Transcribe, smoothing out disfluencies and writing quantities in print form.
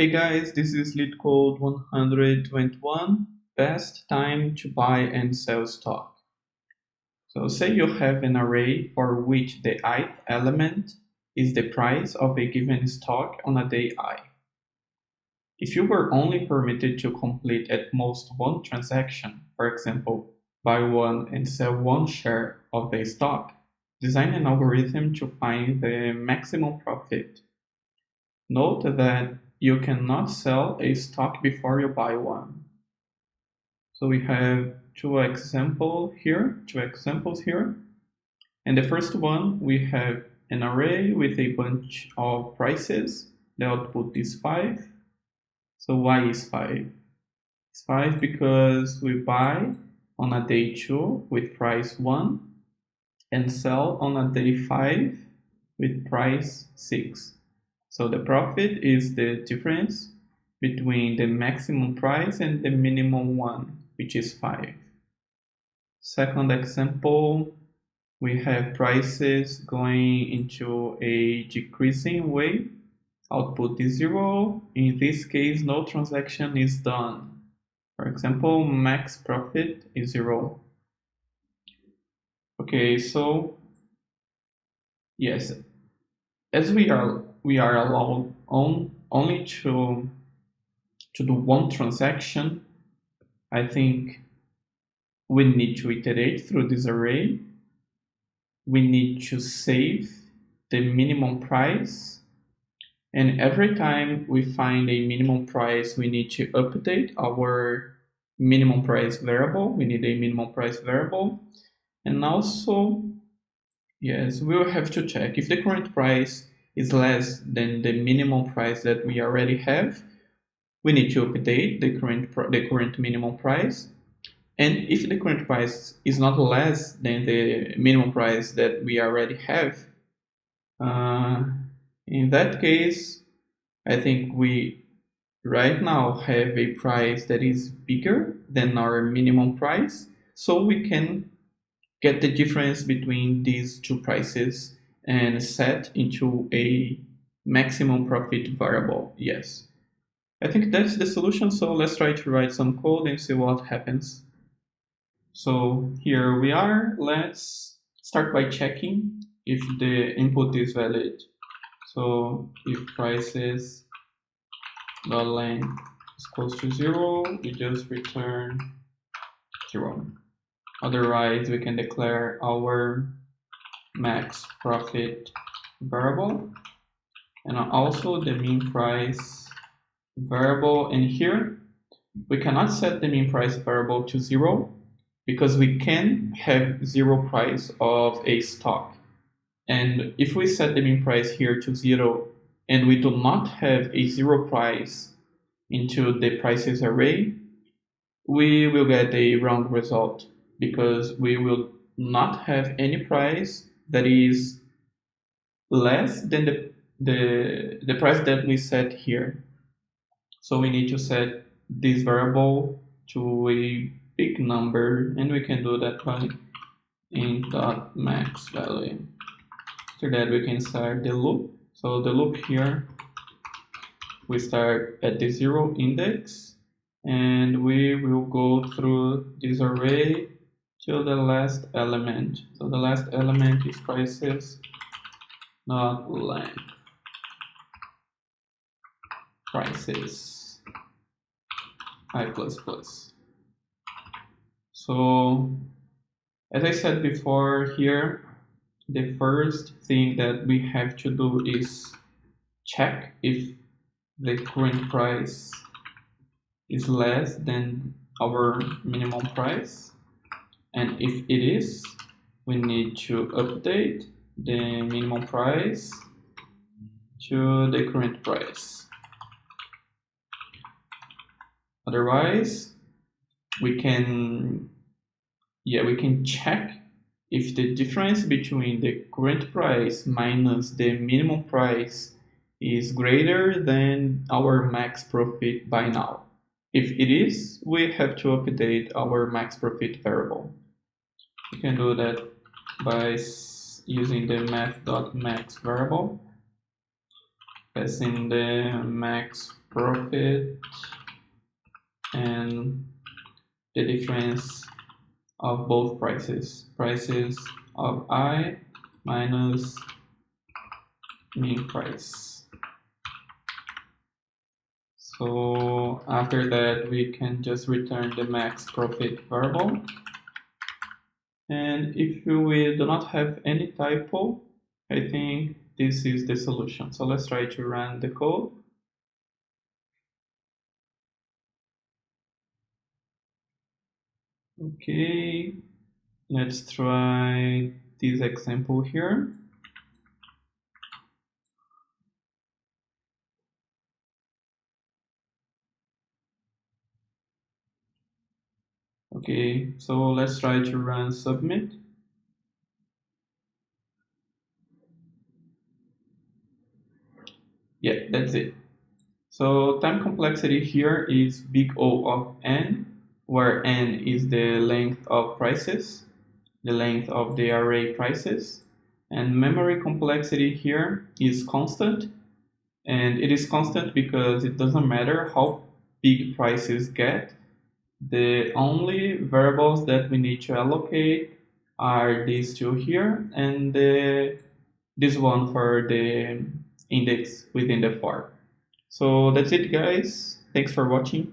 Hey guys, this is LeetCode 121, best time to buy and sell stock. So say you have an array for which the ith element is the price of a given stock on a day I. If you were only permitted to complete at most one transaction, for example, buy one and sell one share of the stock, design an algorithm to find the maximum profit. Note that you cannot sell a stock before you buy one. So we have two examples here. And the first one, we have an array with a bunch of prices. The output is 5. So why is 5? It's 5 because we buy on a day 2 with price 1 and sell on a day 5 with price 6. So the profit is the difference between the maximum price and the minimum one, which is 5. Second example, we have prices going into a decreasing way. Output is 0. In this case, no transaction is done. For example, max profit is 0. Okay, so yes, as we are allowed only to do one transaction, I think we need to iterate through this array. We need to save the minimum price, and every time we find a minimum price, we need to update our minimum price variable. We need a minimum price variable, and also, yes, we will have to check if the current price is less than the minimum price that we already have. We need to update the current minimum price, and if the current price is not less than the minimum price that we already have, in that case, I think we right now have a price that is bigger than our minimum price, so we can get the difference between these two prices and set into a maximum profit variable. Yes, I think that's the solution. So let's try to write some code and see what happens. So here we are. Let's start by checking if the input is valid. So if prices dot length is close to 0, we just return 0. Otherwise, we can declare our max profit variable and also the mean price variable. And here we cannot set the mean price variable to 0 because we can have 0 price of a stock. And if we set the mean price here to 0 and we do not have a 0 price into the prices array, we will get a wrong result because we will not have any price that is less than the price that we set here. So we need to set this variable to a big number, and we can do that by int.max value. After that, we can start the loop. So the loop here, we start at the 0 index, and we will go through this array till the last element. So the last element is prices, not length. Prices I++. So as I said before here, the first thing that we have to do is check if the current price is less than our minimum price. And if it is, we need to update the minimum price to the current price. Otherwise, we can check if the difference between the current price minus the minimum price is greater than our max profit by now. If it is, we have to update our max profit variable. We can do that by using the math.max variable, passing the max profit and the difference of both prices of I minus mean price. So after that, we can just return the max profit variable. And if we do not have any typo, I think this is the solution. So let's try to run the code. Okay, let's try this example here. Okay, so let's try to run submit. Yeah, that's it. So time complexity here is big O of n, where n is the length of prices, the length of the array prices, and memory complexity here is constant, and it is constant because it doesn't matter how big prices get. The only variables that we need to allocate are these two here and this one for the index within the for. So that's it, guys. Thanks for watching.